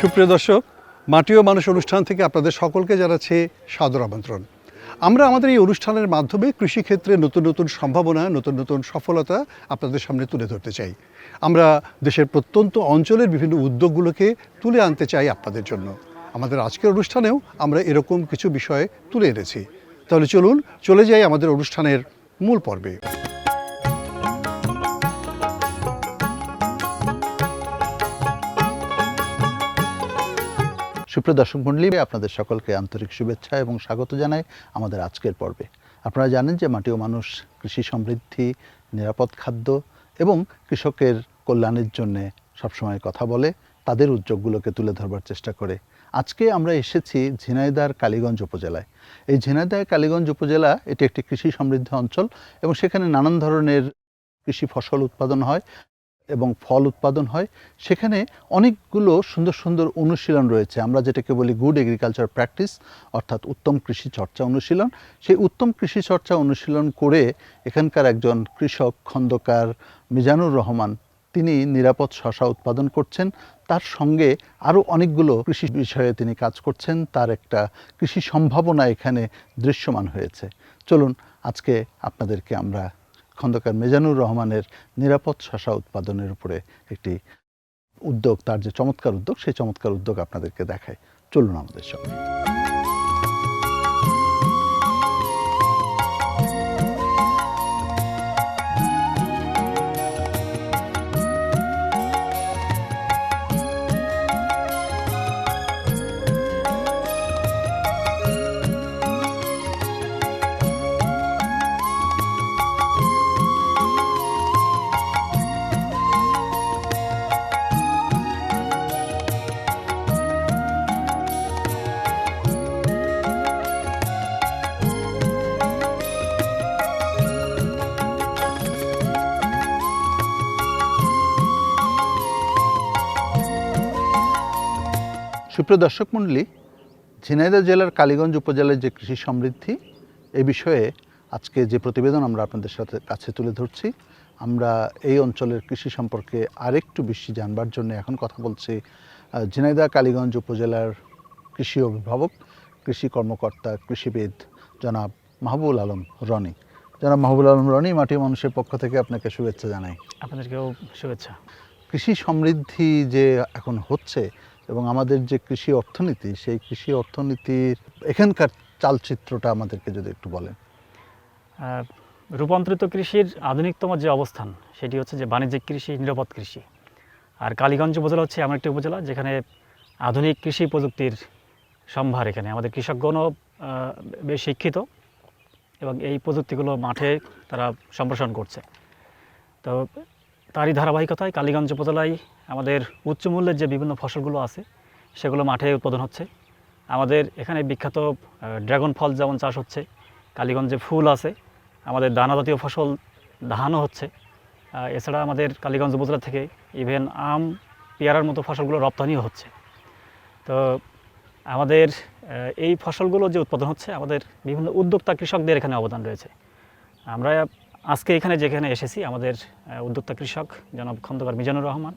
সুপ্রিয় দর্শক, মাটি ও মানুষ অনুষ্ঠান থেকে আপনাদের সকলকে জানাচ্ছি সাদর আমন্ত্রণ। আমরা আমাদের এই অনুষ্ঠানের মাধ্যমে কৃষিক্ষেত্রে নতুন নতুন সম্ভাবনা, নতুন নতুন সফলতা আপনাদের সামনে তুলে ধরতে চাই। আমরা দেশের প্রত্যন্ত অঞ্চলের বিভিন্ন উদ্যোগগুলোকে তুলে আনতে চাই আপনাদের জন্য। আমাদের আজকের অনুষ্ঠানেও আমরা এরকম কিছু বিষয় তুলে এনেছি। তাহলে চলুন চলে যাই আমাদের অনুষ্ঠানের মূল পর্বে। সুপ্রিয় দর্শক মণ্ডলী, আপনাদের সকলকে আন্তরিক শুভেচ্ছা এবং স্বাগত জানাই আমাদের আজকের পর্বে। আপনারা জানেন যে মাটি ও মানুষ কৃষি সমৃদ্ধি, নিরাপদ খাদ্য এবং কৃষকের কল্যাণের জন্য সবসময় কথা বলে, তাদের উদ্যোগগুলোকে তুলে ধরবার চেষ্টা করে। আজকে আমরা এসেছি ঝিনাইদহের কালীগঞ্জ উপজেলায়। এই ঝিনাইদহের কালীগঞ্জ উপজেলা এটি একটি কৃষি সমৃদ্ধ অঞ্চল এবং সেখানে নানান ধরনের কৃষি ফসল উৎপাদন হয় এবং ফল উৎপাদন হয়। সেখানে অনেকগুলো সুন্দর সুন্দর অনুশীলন রয়েছে, আমরা যেটাকে বলি গুড এগ্রিকালচার প্র্যাকটিস, অর্থাৎ উত্তম কৃষি চর্চা অনুশীলন। সেই উত্তম কৃষি চর্চা অনুশীলন করে এখানকার একজন কৃষক খন্দকার মিজানুর রহমান, তিনি নিরাপদ শসা উৎপাদন করছেন। তার সঙ্গে আরও অনেকগুলো কৃষি বিষয়ে তিনি কাজ করছেন। তার একটা কৃষি সম্ভাবনা এখানে দৃশ্যমান হয়েছে। চলুন আজকে আপনাদেরকে আমরা খন্দকার মিজানুর রহমানের নিরাপদ শসা উৎপাদনের উপরে একটি উদ্যোগ, তার যে চমৎকার উদ্যোগ, সেই চমৎকার উদ্যোগ আপনাদেরকে দেখাই। চলুন আমাদের সঙ্গে। সুপ্রিয় দর্শক মণ্ডলী, ঝিনাইদহ জেলার কালীগঞ্জ উপজেলার যে কৃষি সমৃদ্ধি, এই বিষয়ে আজকে যে প্রতিবেদন আমরা আপনাদের কাছে তুলে ধরছি, আমরা এই অঞ্চলের কৃষি সম্পর্কে আরেকটু বেশি জানবার জন্য এখন কথা বলছি ঝিনাইদহ কালীগঞ্জ উপজেলার কৃষি অভিভাবক, কৃষি কর্মকর্তা, কৃষিবিদ জনাব মাহবুবুল আলম রনি। জনাব মাহবুবুল আলম রনি, মাটি মানুষের পক্ষ থেকে আপনাকে শুভেচ্ছা জানাই। আপনাদেরকেও শুভেচ্ছা। কৃষি সমৃদ্ধি যে এখন হচ্ছে এবং আমাদের যে কৃষি অর্থনীতি, সেই কৃষি অর্থনীতির এখানকার চালচিত্রটা আমাদেরকে যদি একটু বলেন। রূপান্তরিত কৃষির আধুনিকতম যে অবস্থান, সেটি হচ্ছে যে বাণিজ্যিক কৃষি, নিরাপদ কৃষি। আর কালীগঞ্জ উপজেলা হচ্ছে এমন একটি উপজেলা যেখানে আধুনিক কৃষি প্রযুক্তির সম্ভার। এখানে আমাদের কৃষকগণও বেশ শিক্ষিত এবং এই প্রযুক্তিগুলো মাঠে তারা সম্প্রসারণ করছে। তো তারই ধারাবাহিকতায় কালীগঞ্জ উপজেলায় আমাদের উচ্চ মূল্যের যে বিভিন্ন ফসলগুলো আছে, সেগুলো মাঠে উৎপাদন হচ্ছে। আমাদের এখানে বিখ্যাত ড্রাগন ফল যেমন চাষ হচ্ছে, কালীগঞ্জে ফুল আছে, আমাদের দানা জাতীয় ফসল ধানও হচ্ছে। এছাড়া আমাদের কালীগঞ্জ উপজেলা থেকে ইভেন আম, পেয়ারার মতো ফসলগুলো রপ্তানিও হচ্ছে। তো আমাদের এই ফসলগুলো যে উৎপাদন হচ্ছে, আমাদের বিভিন্ন উদ্যোক্তা কৃষকদের এখানে অবদান রয়েছে। আমরা আজকে যেখানে এসেছি, আমাদের উদ্যোক্তা কৃষক জনাব খন্দকার মিজানুর রহমান,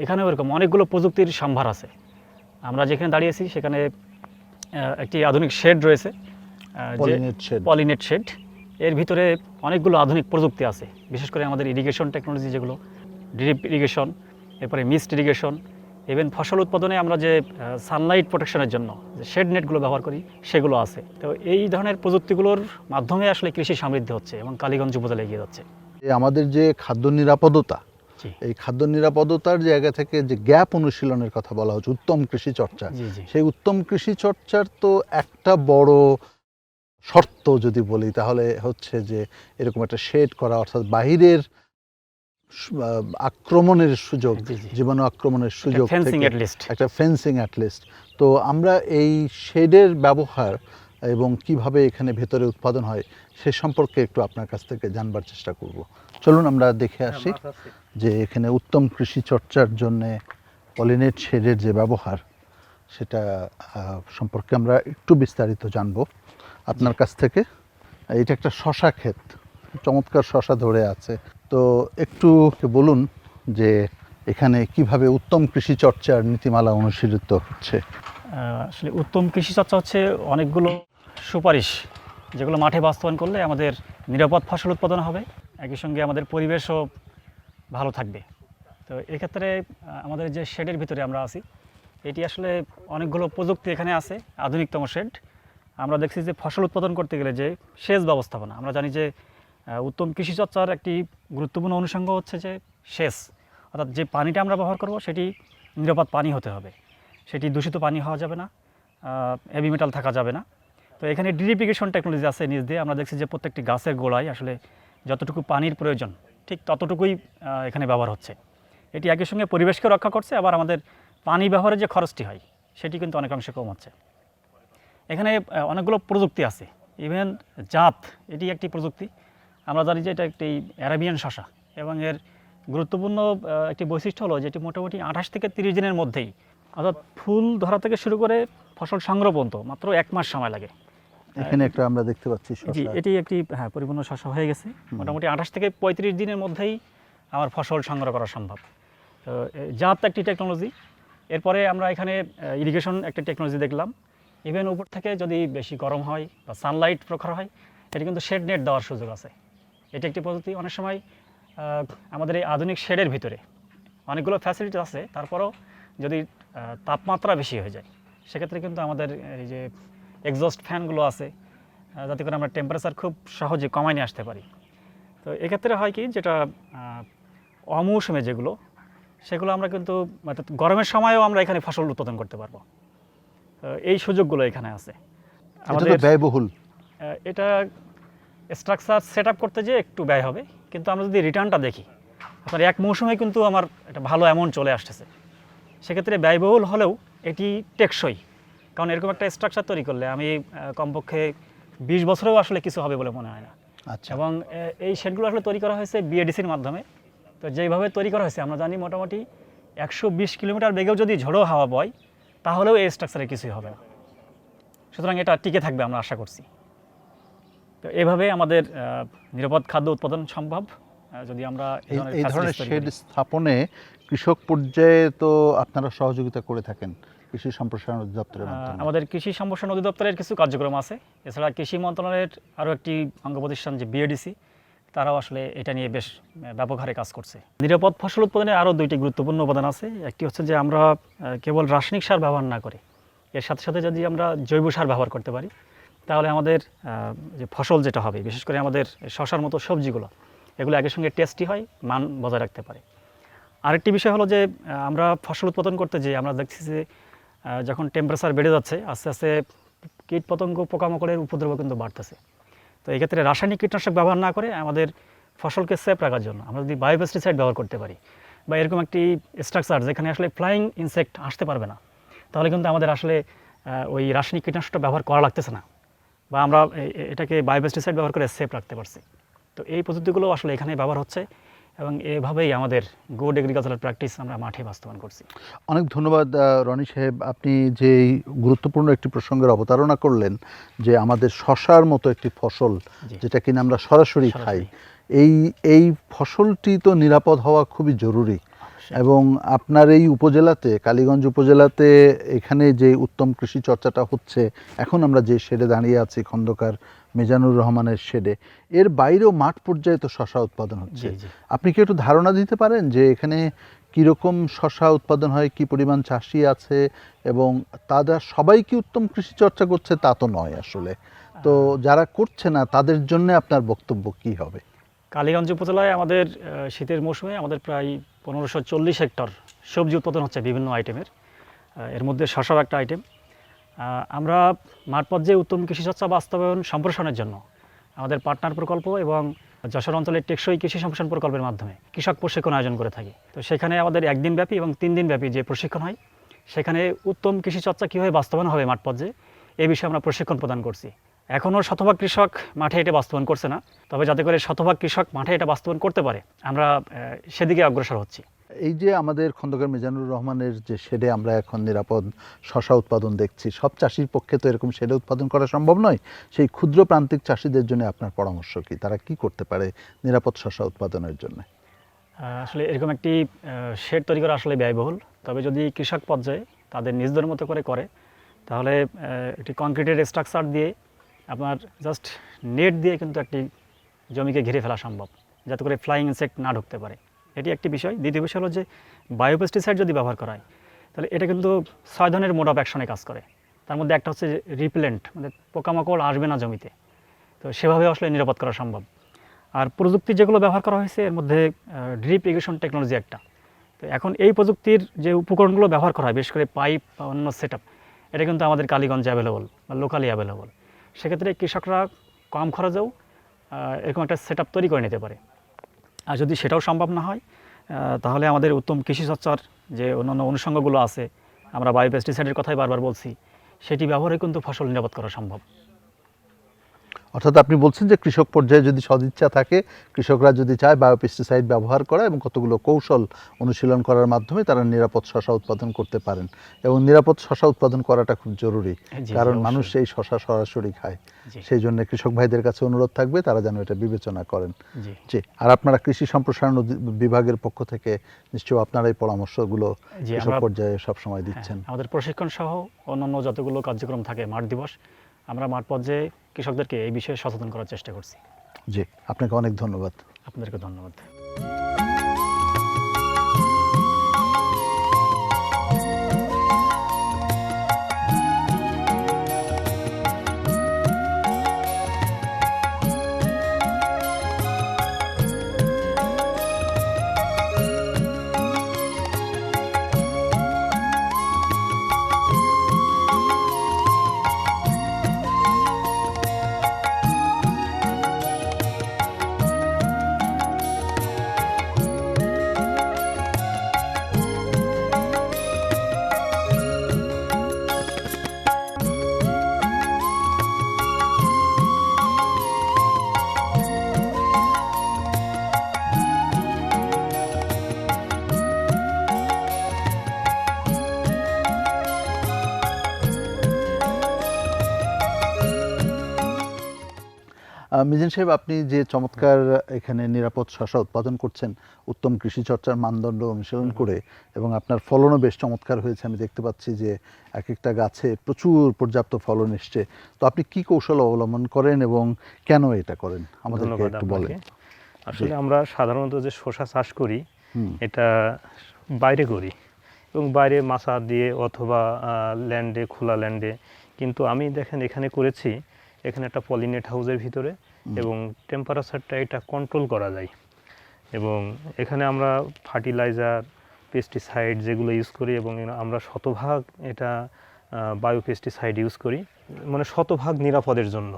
এখানেও এরকম অনেকগুলো প্রযুক্তির সম্ভার আছে। আমরা যেখানে দাঁড়িয়েছি সেখানে একটি আধুনিক শেড রয়েছে, পলিনেট শেড। এর ভিতরে অনেকগুলো আধুনিক প্রযুক্তি আছে, বিশেষ করে আমাদের ইরিগেশন টেকনোলজি, যেগুলো ড্রিপ ইরিগেশন, এরপরে মিস্ট ইরিগেশন, ইভেন ফসল উৎপাদনে আমরা যে সানলাইট প্রোটেকশনের জন্য যে শেড নেটগুলো ব্যবহার করি, সেগুলো আছে। তো এই ধরনের প্রযুক্তিগুলোর মাধ্যমে আসলে কৃষি সমৃদ্ধি হচ্ছে এবং কালীগঞ্জ উপজেলা এগিয়ে যাচ্ছে। আমাদের যে খাদ্য নিরাপদতা, এই খাদ্য নিরাপদতার জায়গা থেকে যে গ্যাপ অনুশীলনের কথা বলা হচ্ছে, উত্তম কৃষি চর্চা, সেই উত্তম কৃষি চর্চার তো একটা বড় শর্ত যদি বলি তাহলে হচ্ছে যে এরকম একটা শেড করা, অর্থাৎ বাহিরের আক্রমণের সুযোগ, জীবাণু আক্রমণের সুযোগ, একটা ফেন্সিং অ্যাটলিস্ট। তো আমরা এই শেডের ব্যবহার এবং কিভাবে এখানে ভেতরে উৎপাদন হয় সে সম্পর্কে একটু আপনার কাছ থেকে জানবার চেষ্টা করব। চলুন আমরা দেখে আসি যে এখানে উত্তম কৃষি চর্চার জন্য পলিনেট শেডের যে ব্যবহার, সেটা সম্পর্কে আমরা একটু বিস্তারিত জানব আপনার কাছ থেকে। এটা একটা শশা ক্ষেত, চমৎকার শশা ধরে আছে। তো একটু বলুন যে এখানে কিভাবে উত্তম কৃষি চর্চার নীতিমালা অনুসৃত হচ্ছে? আসলে উত্তম কৃষি চর্চা হচ্ছে অনেকগুলো সুপারিশ যেগুলো মাঠে বাস্তবায়ন করলে আমাদের নিরাপদ ফসল উৎপাদন হবে, একই সঙ্গে আমাদের পরিবেশও ভালো থাকবে। তো এক্ষেত্রে আমাদের যে শেডের ভিতরে আমরা আছি, এটি আসলে অনেকগুলো প্রযুক্তি এখানে আছে, আধুনিকতম শেড। আমরা দেখছি যে ফসল উৎপাদন করতে গেলে যে সেচ ব্যবস্থাপনা, আমরা জানি যে উত্তম কৃষি চর্চার একটি গুরুত্বপূর্ণ অনুষঙ্গ হচ্ছে যে সেচ, অর্থাৎ যে পানিটা আমরা ব্যবহার করব সেটি নিরাপদ পানি হতে হবে, সেটি দূষিত পানি হওয়া যাবে না, হেভি মেটাল থাকা যাবে না। তো এখানে ড্রিপিগেশন টেকনোলজি আছে নিজ দিয়ে। আমরা দেখছি যে প্রত্যেকটি গাছের গোড়ায় আসলে যতটুকু পানির প্রয়োজন ঠিক ততটুকুই এখানে ব্যবহার হচ্ছে। এটি একই সঙ্গে পরিবেশকে রক্ষা করছে, আবার আমাদের পানি ব্যবহারের যে খরচটি হয় সেটি কিন্তু অনেকাংশে কম হচ্ছে। এখানে অনেকগুলো প্রযুক্তি আছে, ইভেন জাত এটি একটি প্রযুক্তি। আমরা জানি যে এটা একটি অ্যারাবিয়ান শসা এবং এর গুরুত্বপূর্ণ একটি বৈশিষ্ট্য হলো যে এটি মোটামুটি 28 থেকে 30 দিনের মধ্যেই, অর্থাৎ ফুল ধরা থেকে শুরু করে ফসল সংগ্রহ পর্যন্ত মাত্র 1 মাস সময় লাগে। এখানে একটা আমরা দেখতে পাচ্ছি জি, শসা। এটি একটি পরিপূর্ণ শসা হয়ে গেছে। মোটামুটি 28 থেকে 35 দিনের মধ্যেই আমার ফসল সংগ্রহ করা সম্ভব। তো জাত একটি টেকনোলজি। এরপরে আমরা এখানে ইরিগেশন একটা টেকনোলজি দেখলাম। ইভেন উপর থেকে যদি বেশি গরম হয় বা সানলাইট প্রখর হয়, এটি কিন্তু শেড নেট দেওয়ার সুযোগ আছে। এটি একটি পদ্ধতি। অনেক সময় আমাদের এই আধুনিক শেডের ভিতরে অনেকগুলো ফ্যাসিলিটি আছে, তারপরেও যদি তাপমাত্রা বেশি হয়ে যায় সেক্ষেত্রে কিন্তু আমাদের এই যে এক্সস্ট ফ্যানগুলো আছে, যাতে করে আমরা টেম্পারেচার খুব সহজে কমায় নিয়ে আসতে পারি। তো এক্ষেত্রে হয় কি, যেটা অমৌসুমে যেগুলো, সেগুলো আমরা কিন্তু গরমের সময়ও আমরা এখানে ফসল উৎপাদন করতে পারবো। এই সুযোগগুলো এখানে আছে। আমাদের ব্যয়বহুল এটা স্ট্রাকচার সেট আপ করতে যেয়ে একটু ব্যয় হবে, কিন্তু আমরা যদি রিটার্নটা দেখি, আপনার 1 মৌসুমে কিন্তু আমার একটা ভালো অ্যামাউন্ট চলে আসতেছে। সেক্ষেত্রে ব্যয়বহুল হলেও এটি টেকসই, কারণ এরকম একটা স্ট্রাকচার তৈরি করলে আমি কমপক্ষে 20 বছরেও আসলে কিছু হবে বলে মনে হয় না। আচ্ছা, এবং এই শেডগুলো আসলে তৈরি করা হয়েছে বিএডিসির মাধ্যমে। তো যেইভাবে তৈরি করা হয়েছে আমরা জানি মোটামুটি 120 কিলোমিটার বেগেও যদি ঝোড়ো হাওয়া বয় তাহলেও এই স্ট্রাকচারে কিছুই হবে না। সুতরাং এটা টিকে থাকবে আমরা আশা করছি। তো এভাবে আমাদের নিরাপদ খাদ্য উৎপাদন সম্ভব যদি আমরা এই ধরনের শেড স্থাপনে কৃষক পর্যায়ে তো আপনারা সহযোগিতা করে থাকেন কৃষি সম্প্রসারণ অধিদপ্তরের মাধ্যমে। আমাদের কৃষি সম্প্রসারণ অধিদপ্তরের কিছু কার্যক্রম আছে। এছাড়া কৃষি মন্ত্রণালয়ের আরও একটি অঙ্গ প্রতিষ্ঠান যে বিএডিসি, তারাও আসলে এটা নিয়ে বেশ ব্যাপক হারে কাজ করছে। নিরাপদ ফসল উৎপাদনে আরও 2টি গুরুত্বপূর্ণ উপাদান আছে। একটি হচ্ছে যে আমরা কেবল রাসায়নিক সার ব্যবহার না করে এর সাথে সাথে যদি আমরা জৈব সার ব্যবহার করতে পারি, তাহলে আমাদের যে ফসল যেটা হবে, বিশেষ করে আমাদের শশার মতো সবজিগুলো, এগুলো একই সঙ্গে টেস্টি হয়, মান বজায় রাখতে পারে। আরেকটি বিষয় হলো যে আমরা ফসল উৎপাদন করতে যেয়ে আমরা দেখছি যে যখন টেম্পারেচার বেড়ে যাচ্ছে, আস্তে আস্তে কীট পতঙ্গ পোকামাকড়ের উপদ্রব কিন্তু বাড়তেছে। তো এই ক্ষেত্রে রাসায়নিক কীটনাশক ব্যবহার না করে আমাদের ফসলকে সেফ রাখার জন্য আমরা যদি বায়োপেস্টিসাইড ব্যবহার করতে পারি, বা এরকম একটি স্ট্রাকচার যেখানে আসলে ফ্লাইং ইনসেক্ট আসতে পারবে না, তাহলে কিন্তু আমাদের আসলে ওই রাসায়নিক কীটনাশকটা ব্যবহার করা লাগতেছে না, বা আমরা এটাকে বায়োপেস্টিসাইড ব্যবহার করে সেফ রাখতে পারছি। তো এই পদ্ধতিগুলো আসলে এখানে ব্যবহার হচ্ছে এবং এভাবেই আমাদের গুড এগ্রিকালচারাল প্র্যাকটিস আমরা মাঠে বাস্তবায়ন করছি। অনেক ধন্যবাদ রনি সাহেব, আপনি যে গুরুত্বপূর্ণ একটি প্রসঙ্গের অবতারণা করলেন যে আমাদের শশার মতো একটি ফসল যেটা কিনা আমরা সরাসরি খাই, এই ফসলটি তো নিরাপদ হওয়া খুবই জরুরি। এবং আপনার এই উপজেলাতে, কালীগঞ্জ উপজেলাতে এখানে যে উত্তম কৃষি চর্চাটা হচ্ছে, এখন আমরা যে শেডে দাঁড়িয়ে আছি খন্দকার মিজানুর রহমানের শেডে, এর বাইরেও মাঠ পর্যায়ে তো শশা উৎপাদন হচ্ছে। আপনি কি একটু ধারণা দিতে পারেন যে এখানে কীরকম শশা উৎপাদন হয়, কি পরিমাণ চাষি আছে, এবং তারা সবাই কি উত্তম কৃষি চর্চা করছে তা তো নয় আসলে। তো যারা করছে না তাদের জন্য আপনার বক্তব্য কি হবে? কালীগঞ্জ উপজেলায় আমাদের শীতের মৌসুমে আমাদের প্রায় 1540 হেক্টর সবজি উৎপাদন হচ্ছে বিভিন্ন আইটেমের, এর মধ্যে শশাও একটা আইটেম। আমরা মাঠ পর্যায়ে উত্তম কৃষি চর্চা বাস্তবায়ন সম্প্রসারণের জন্য আমাদের পার্টনার প্রকল্প এবং যশোর অঞ্চলের টেকসই কৃষি সম্প্রসারণ প্রকল্পের মাধ্যমে কৃষক প্রশিক্ষণ আয়োজন করে থাকি। তো সেখানে আমাদের 1 দিনব্যাপী এবং 3 দিনব্যাপী যে প্রশিক্ষণ হয়, সেখানে উত্তম কৃষি চর্চা কীভাবে বাস্তবায়ন হবে মাঠ পর্যায়ে, এই বিষয়ে আমরা প্রশিক্ষণ প্রদান করছি। এখনও শতভাগ কৃষক মাঠে এটা বাস্তবায়ন করছে না, তবে যাতে করে শতভাগ কৃষক মাঠে এটা বাস্তবায়ন করতে পারে আমরা সেদিকে অগ্রসর হচ্ছি। এই যে আমাদের খন্দকার মিজানুর রহমানের যে শেডে আমরা এখন নিরাপদ শশা উৎপাদন দেখছি, সব চাষির পক্ষে তো এরকম শেডে উৎপাদন করা সম্ভব নয়। সেই ক্ষুদ্র প্রান্তিক চাষিদের জন্য আপনার পরামর্শ কি? তারা কি করতে পারে নিরাপদ শশা উৎপাদনের জন্য? আসলে এরকম একটি শেড তৈরি করা আসলে ব্যয়বহুল, তবে যদি কৃষক পর্যায়ে তাদের নিজেদের মতো করে তাহলে একটি কংক্রিটের স্ট্রাকচার দিয়ে আপনার জাস্ট নেট দিয়ে কিন্তু একটি জমিকে ঘিরে ফেলা সম্ভব, যাতে করে ফ্লাইং ইনসেক্ট না ঢুকতে পারে। এটি একটি বিষয়। দ্বিতীয় বিষয় হলো যে বায়োপেস্টিসাইড যদি ব্যবহার করা হয় তাহলে এটা কিন্তু 6 ধরনের মোড অফ অ্যাকশনে কাজ করে। তার মধ্যে একটা হচ্ছে রিপেলেন্ট, মানে পোকামাকড় আসবে না জমিতে, তো সেভাবে আসলে নিরাপদ করা সম্ভব। আর প্রযুক্তি যেগুলো ব্যবহার করা হয়েছে এর মধ্যে ড্রিপ ইরিগেশন টেকনোলজি একটা। তো এখন এই প্রযুক্তির যে উপকরণগুলো ব্যবহার করা হয়, বিশেষ করে পাইপ বা অন্য সেট এটা কিন্তু আমাদের কালীগঞ্জে অ্যাভেলেবল বা লোকালি অ্যাভেলেবল। সেক্ষেত্রে কৃষকরা কম খরচেও এরকম একটা সেট তৈরি করে নিতে পারে। আর যদি সেটাও সম্ভব না হয় তাহলে আমাদের উত্তম কৃষি চর্চার যে অন্যান্য অনুষঙ্গগুলো আছে, আমরা বায়োপেস্টিসাইডের কথাই বারবার বলছি, সেটি ব্যবহারে কিন্তু ফসল নিরাপদ করা সম্ভব। অর্থাৎ আপনি বলছেন যে কৃষক পর্যায়ে যদি সদিচ্ছা থাকে, কৃষকরা যদি চায় বায়োপেস্টিসাইড ব্যবহার করা এবং কতগুলো কৌশল অনুশীলন করার মাধ্যমে তারা নিরাপদ শস্য উৎপাদন করতে পারেন। এবং নিরাপদ শস্য উৎপাদন করাটা খুব জরুরি, জি, কারণ অবশ্যই। মানুষ এই শস্য সরাসরি খায়। জি। সেই জন্য কৃষক ভাইদের কাছে অনুরোধ থাকবে তারা যেন এটা বিবেচনা করেন। জি। জি, আর আপনারা কৃষি সম্প্রসারণ বিভাগের পক্ষ থেকে নিশ্চয়ই আপনারা এই পরামর্শগুলো জি, কৃষক আমরা- পর্যায়ে সবসময় দিচ্ছেন। হ্যাঁ, আমাদের প্রশিক্ষণ সহ অন্যান্য যতগুলো কার্যক্রম থাকে, মাঠ দিবস, আমরা মাঠ পর্যায়ে কৃষকদেরকে এই বিষয়ে সচেতন করার চেষ্টা করছি। জি, আপনাকে অনেক ধন্যবাদ। আপনাদেরকে ধন্যবাদ। মিজান সাহেব, আপনি যে চমৎকার এখানে নিরাপদ শস্য উৎপাদন করছেন উত্তম কৃষি চর্চার মানদণ্ড অনুসরণ করে, এবং আপনার ফলনও বেশ চমৎকার হয়েছে, আমি দেখতে পাচ্ছি যে এক একটা গাছে প্রচুর পর্যাপ্ত ফলন এসছে। তো আপনি কি কৌশল অবলম্বন করেন এবং কেন এটা করেন আমাদেরকে ধন্যবাদ একটু বলেন। আপনাকে। আসলে আমরা সাধারণত যে শসা চাষ করি হুম। এটা বাইরে করি, এবং বাইরে মাচা দিয়ে অথবা ল্যান্ডে, খোলা ল্যান্ডে। কিন্তু আমি দেখেন এখানে করেছি, এখানে একটা পলিনেট হাউসের ভিতরে, এবং টেম্পারেচারটা এটা কন্ট্রোল করা যায়। এবং এখানে আমরা ফার্টিলাইজার, পেস্টিসাইড যেগুলো ইউজ করি, এবং আমরা শতভাগ এটা বায়োপেস্টিসাইড ইউজ করি, মানে শতভাগ নিরাপদের জন্য।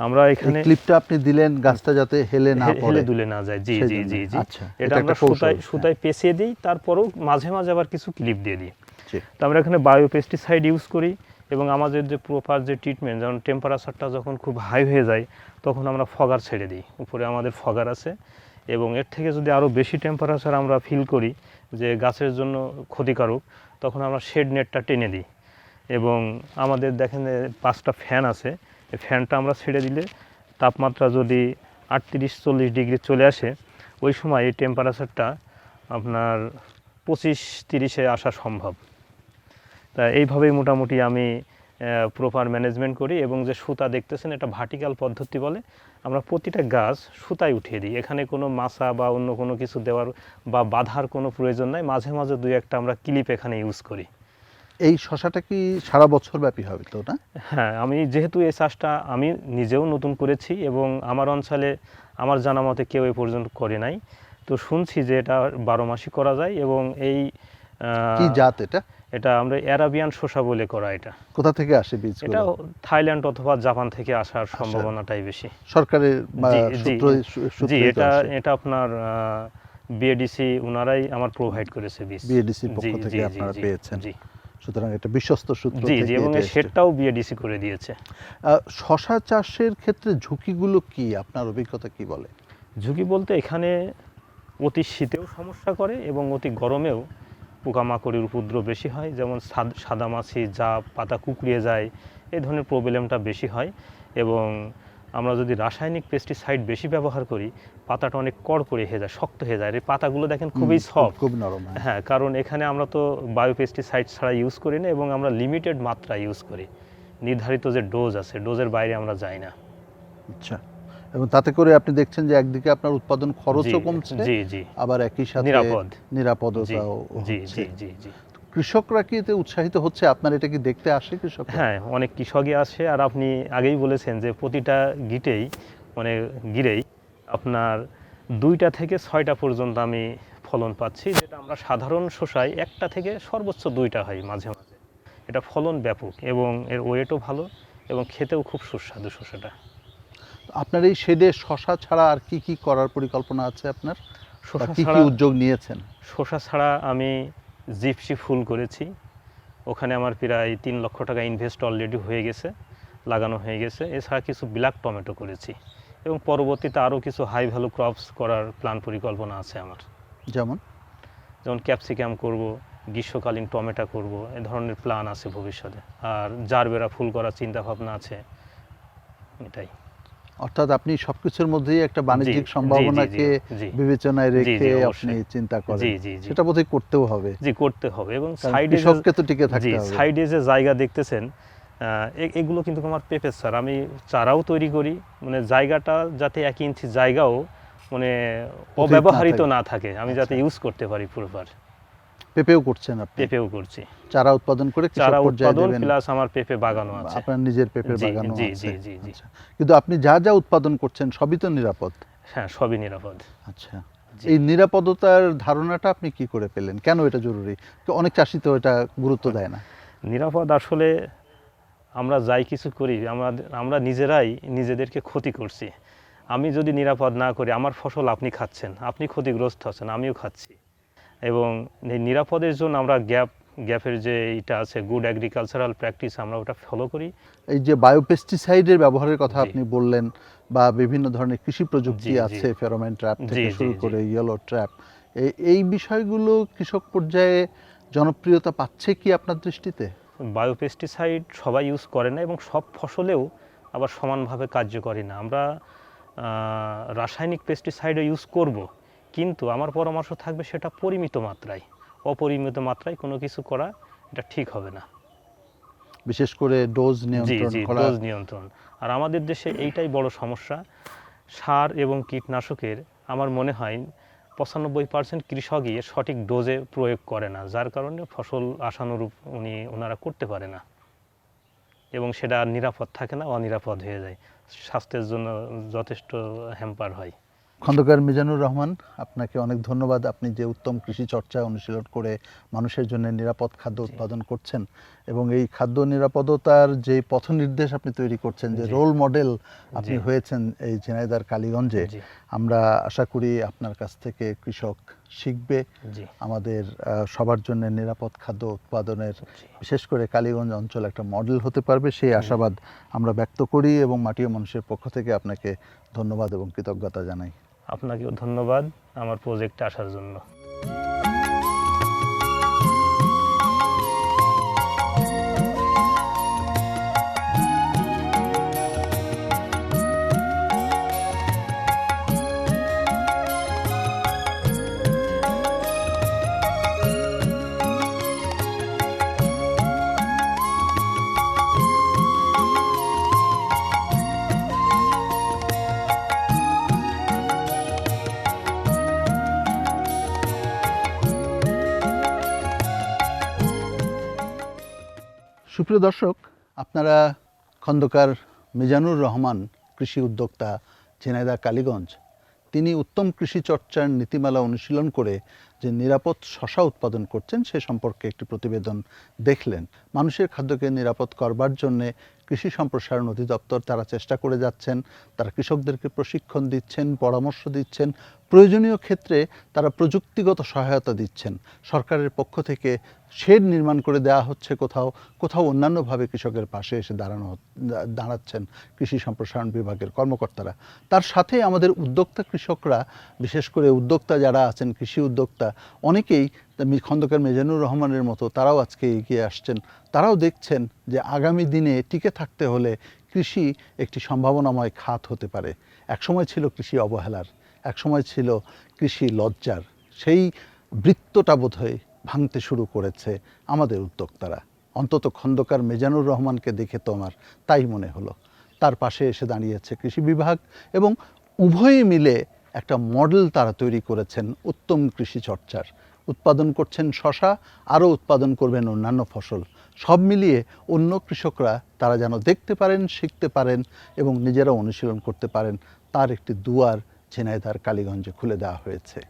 আমরা এই এখানে ক্লিপটা আপনি দিলেন গাছটা যাতে হেলে না পড়ে, হেলে দুলে না যায়। জি সেই জি জন্য। জি জি আচ্ছা, এটা এটা আমরা একটা কৌশল, সুতায় হ্যাঁ। সুতায় পেঁচিয়ে দিই, তারপরেও মাঝে মাঝে আবার কিছু ক্লিপ দিয়ে দিই। জি। তো আমরা এখানে বায়োপেস্টিসাইড ইউজ করি, এবং আমাদের যে প্রপার যে ট্রিটমেন্ট, যেমন টেম্পারেচারটা যখন খুব হাই হয়ে যায় তখন আমরা ফগার ছেড়ে দিই। উপরে আমাদের ফগার আছে, এবং এর থেকে যদি আরও বেশি টেম্পারেচার আমরা ফিল করি যে গাছের জন্য ক্ষতিকারক, তখন আমরা শেড নেটটা টেনে দিই। এবং আমাদের দেখেন 5টা ফ্যান আছে, এই ফ্যানটা আমরা ছেড়ে দিলে তাপমাত্রা যদি 38-40 ডিগ্রি চলে আসে, ওই সময় এই টেম্পারেচারটা আপনার 25-30-এ আসা সম্ভব। তা এইভাবেই মোটামুটি আমি প্রপার ম্যানেজমেন্ট করি। এবং যে সুতা দেখতেছেন এটা ভার্টিক্যাল পদ্ধতি বলে, আমরা প্রতিটা গাছ সুতায় উঠিয়ে দিই। এখানে কোনো মাছা বা অন্য কোনো কিছু দেওয়ার বা বাঁধার কোনো প্রয়োজন নাই। মাঝে মাঝে 2-1টা আমরা ক্লিপ এখানে ইউজ করি। এই শশাটা কি সারা বছর ব্যাপী হবে তো না? হ্যাঁ, আমি যেহেতু এই চাষটা আমি নিজেও নতুন করেছি, এবং আমার অঞ্চলে আমার জানা মতে কেউ এ পর্যন্ত করে নাই, তো শুনছি যে এটা 12 মাসই করা যায়। এবং এই কি জাত এটা? এটা আমরা অ্যারাবিয়ান শসা বলে করা। এটা কোথা থেকে আসে এটা বীজগুলো? থাইল্যান্ড অথবা জাপান থেকে আসার সম্ভাবনাটাই বেশি। সরকারের জি, জি, সূত্রে জি, এটা আপনার বিএডিসি ওনারাই আমার প্রোভাইড করেছে বীজ। বিএডিসির পক্ষ জি, থেকে জি, আপনারা জি, পেয়েছেন। জি সুতরাং এটা বিশ্বস্ত সূত্র জি থেকে জি এবং এটা এর এসছে। শেডটাও বিএডিসি করে দিয়েছে। শশা চাষের ক্ষেত্রে ঝুঁকিগুলো কি, আপনার অভিজ্ঞতা কি বলে? ঝুঁকি বলতে এখানে অতি শীতেও সমস্যা করে, এবং অতি গরমেও পোকামাকড়ের উপদ্রব বেশি হয়। যেমন সাদামাছি, জাপ, পাতা কুঁকড়িয়ে যায়, এই ধরনের প্রবলেমটা বেশি হয়। এবং আমরা যদি রাসায়নিক পেস্টিসাইড বেশি ব্যবহার করি পাতাটা অনেক কড়কড়ে হয়ে যায়, শক্ত হয়ে যায়। আর এই পাতাগুলো দেখেন খুবই সফট, খুব নরম হয়। হ্যাঁ, কারণ এখানে আমরা তো বায়োপেস্টিসাইড ছাড়া ইউজ করি না এবং আমরা লিমিটেড মাত্রা ইউজ করি। নির্ধারিত যে ডোজ আছে ডোজের বাইরে আমরা যাই না। আচ্ছা, এবং তাতে করে আপনি দেখছেন যে একদিকে আপনার উৎপাদন খরচও জি, কমছে, জি জি আবার একই সাথে নিরাপদ। নিরাপদতাও জি হচ্ছে। জি জি জি কৃষকরা কি এতে উৎসাহিত হচ্ছে? আপনার এটা কি দেখতে আসে কৃষক? হ্যাঁ, অনেক কৃষকই আসে। আর আপনি আগেই বলেছেন যে প্রতিটা গিটেই মানে গিরেই আপনার 2টা থেকে 6টা পর্যন্ত আমি ফলন পাচ্ছি, যেটা আমরা সাধারণ শসায় 1টা থেকে সর্বোচ্চ 2টা হয় মাঝে মাঝে। এটা ফলন ব্যাপক এবং এর ওয়েটও ভালো এবং খেতেও খুব সুস্বাদু শসাটা। আপনার এই শেডে শশা ছাড়া আর কি কি করার পরিকল্পনা আছে আপনার? বা শসা কি কি ছাড়া উদ্যোগ নিয়েছেন? শসা ছাড়া আমি জিপসি ফুল করেছি, ওখানে আমার প্রায় 3 লক্ষ টাকা ইনভেস্ট অলরেডি হয়ে গেছে, লাগানো হয়ে গেছে। এছাড়া কিছু ব্ল্যাক টমেটো করেছি এবং পরবর্তীতে আরও কিছু হাই ভ্যালু ক্রপস করার প্ল্যান পরিকল্পনা আছে আমার। যেমন যেমন ক্যাপসিকাম করব, গ্রীষ্মকালীন টমেটো করব, এ ধরনের প্ল্যান আছে ভবিষ্যতে। আর জারবেরা ফুল করার চিন্তা ভাবনা আছে, এটাই। অর্থাৎ আপনি সবকিছুর মধ্যেই একটা বাণিজ্যিক জি, সম্ভাবনাকে জি, বিবেচনায় জি, রেখে অবশ্যই। আপনি চিন্তা করেন। জি জি জি সেটা বোধহয় করতেও হবে, জি করতে হবে। এবং কারণ সাইডে কৃষককে তো টিকে থাকতে হবে। সাইডে যে জায়গা দেখতেছেন এগুলো কিন্তু আমার পেঁপে স্যার, আমি চারাও তৈরি করি, মানে জায়গাটা যাতে 1 ইঞ্চি জায়গাও মানে অব্যবহৃত না থাকে, আমি যাতে আচ্ছা। ইউজ করতে পারি প্রপার। পেঁপেও করছেন আপনি? পেঁপেও করছি, চারা উৎপাদন করে কৃষক চারা পর্যায়ে উৎপাদন দেবেন? প্লাস আমার পেঁপে বাগানও আছে। আপনার নিজের পেঁপের জি, বাগানও জি, আছে? জি, জি, জি। আচ্ছা। কিন্তু আপনি যা যা উৎপাদন করছেন সবই তো নিরাপদ? হ্যাঁ, সবই নিরাপদ। আচ্ছা, জি। এই নিরাপদতার ধারণাটা আপনি কি করে পেলেন? কেন এটা জরুরি? তো অনেক চাষি তো এটা গুরুত্ব দেয় না। নিরাপদ আসলে আমরা যাই কিছু করি আমরা নিজেরাই নিজেদেরকে ক্ষতি করছি। আমি যদি নিরাপদ না করি, আমার ফসল আপনি খাচ্ছেন, আপনি ক্ষতিগ্রস্ত হচ্ছেন, আমিও খাচ্ছি। এবং এই নিরাপদের জন্য আমরা গ্যাপের যে এটা আছে গুড এগ্রিকালচারাল প্র্যাকটিস, আমরা ওটা ফলো করি। এই যে বায়োপেস্টিসাইডের ব্যবহারের কথা জি। আপনি বললেন, বা বিভিন্ন ধরনের কৃষি প্রযুক্তি জি, জি। আছে, ফেরোমন ট্র্যাপ জি, থেকে জি, শুরু জি। করে ইয়েলো ট্র্যাপ, এই বিষয়গুলো কৃষক পর্যায়ে জনপ্রিয়তা পাচ্ছে কি আপনার দৃষ্টিতে? বায়োপেস্টিসাইড সবাই ইউজ করে না এবং সব ফসলেও আবার সমানভাবে কার্যকরী না। আমরা রাসায়নিক পেস্টিসাইডও ইউজ করব, কিন্তু আমার পরামর্শ থাকবে সেটা পরিমিত মাত্রায়। অপরিমিত মাত্রায় কোনো কিছু করা এটা ঠিক হবে না। বিশেষ করে ডোজ জি নিয়ন্ত্রণ জি করা। ডোজ নিয়ন্ত্রণ। আর আমাদের দেশে এইটাই বড় সমস্যা, সার এবং কীটনাশকের আমার মনে হয় 95% কৃষকই এর সঠিক ডোজে প্রয়োগ করে না, যার কারণে ফসল আশানুরূপ ওনারা করতে পারে না এবং সেটা আর নিরাপদ থাকে না, অনিরাপদ হয়ে যায়, স্বাস্থ্যের জন্য যথেষ্ট হ্যাম্পার হয়। খন্দকার মিজানুর রহমান, আপনাকে অনেক ধন্যবাদ। আপনি যে উত্তম কৃষি চর্চা অনুশীলন করে মানুষের জন্য নিরাপদ খাদ্য উৎপাদন করছেন এবং এই খাদ্য নিরাপদতার যে পথনির্দেশ আপনি তৈরি করছেন, যে জি। রোল মডেল আপনি জি। হয়েছেন এই ঝিনাইদহ কালীগঞ্জে, জি আমরা আশা করি আপনার কাছ থেকে কৃষক শিখবে, জি আমাদের সবার জন্য নিরাপদ খাদ্য উৎপাদনের বিশেষ করে কালীগঞ্জ অঞ্চল একটা মডেল হতে পারবে, সেই আশাবাদ আমরা ব্যক্ত করি এবং মাটিও মানুষের পক্ষ থেকে আপনাকে ধন্যবাদ এবং কৃতজ্ঞতা জানাই। আপনাকেও ধন্যবাদ আমার প্রজেক্টে আসার জন্য। সুপ্রিয় দর্শক, আপনারা খন্দকার মিজানুর রহমান, কৃষি উদ্যোক্তা, ঝিনাইদহ কালীগঞ্জ, তিনি উত্তম কৃষি চর্চার নীতিমালা অনুশীলন করে যে নিরাপদ শসা উৎপাদন করছেন সে সম্পর্কে একটি প্রতিবেদন দেখলেন। মানুষের খাদ্যকে নিরাপদ করবার জন্যে কৃষি সম্প্রসারণ অধিদপ্তর তারা চেষ্টা করে যাচ্ছেন, তারা কৃষকদেরকে প্রশিক্ষণ দিচ্ছেন, পরামর্শ দিচ্ছেন, প্রয়োজনীয় ক্ষেত্রে তারা প্রযুক্তিগত সহায়তা দিচ্ছেন। সরকারের পক্ষ থেকে শেড নির্মাণ করে দেওয়া হচ্ছে, কোথাও কোথাও অন্যান্যভাবে কৃষকের পাশে এসে দাঁড়াচ্ছেন কৃষি সম্প্রসারণ বিভাগের কর্মকর্তারা। তার সাথে আমাদের উদ্যোক্তা কৃষকরা, বিশেষ করে উদ্যোক্তা যারা আছেন, কৃষি উদ্যোক্তা অনেকেই খন্দকার মিজানুর রহমানের মতো তারাও আজকে এগিয়ে আসছেন। তারাও দেখছেন যে আগামী দিনে টিকে থাকতে হলে কৃষি একটি সম্ভাবনাময় খাত হতে পারে। একসময় ছিল কৃষি অবহেলার, একসময় ছিল কৃষি লজ্জার। সেই বৃত্তটা বোধহয় ভাঙতে শুরু করেছে আমাদের উদ্যোক্তারা। অন্তত খন্দকার মেজানুর রহমানকে দেখে তো আমার তাই মনে হলো। তার পাশে এসে দাঁড়িয়েছে কৃষি বিভাগ এবং উভয়ে মিলে একটা মডেল তারা তৈরি করেছেন উত্তম কৃষি চর্চার। উৎপাদন করছেন শশা, আরও উৎপাদন করবেন অন্যান্য ফসল। সব মিলিয়ে অন্য কৃষকরা তারা যেন দেখতে পারেন, শিখতে পারেন এবং নিজেরা অনুশীলন করতে পারেন, তার একটি দুয়ার ঝিনাইদহ কালীগঞ্জে খুলে দেওয়া হয়েছে।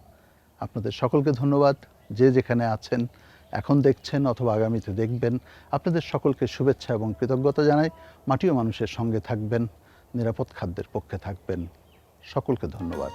আপনাদের সকলকে ধন্যবাদ। যে যেখানে আছেন, এখন দেখছেন অথবা আগামীতে দেখবেন, আপনাদের সকলকে শুভেচ্ছা এবং কৃতজ্ঞতা জানাই। মাটি ও মানুষের সঙ্গে থাকবেন, নিরাপদ খাদ্যের পক্ষে থাকবেন। সকলকে ধন্যবাদ।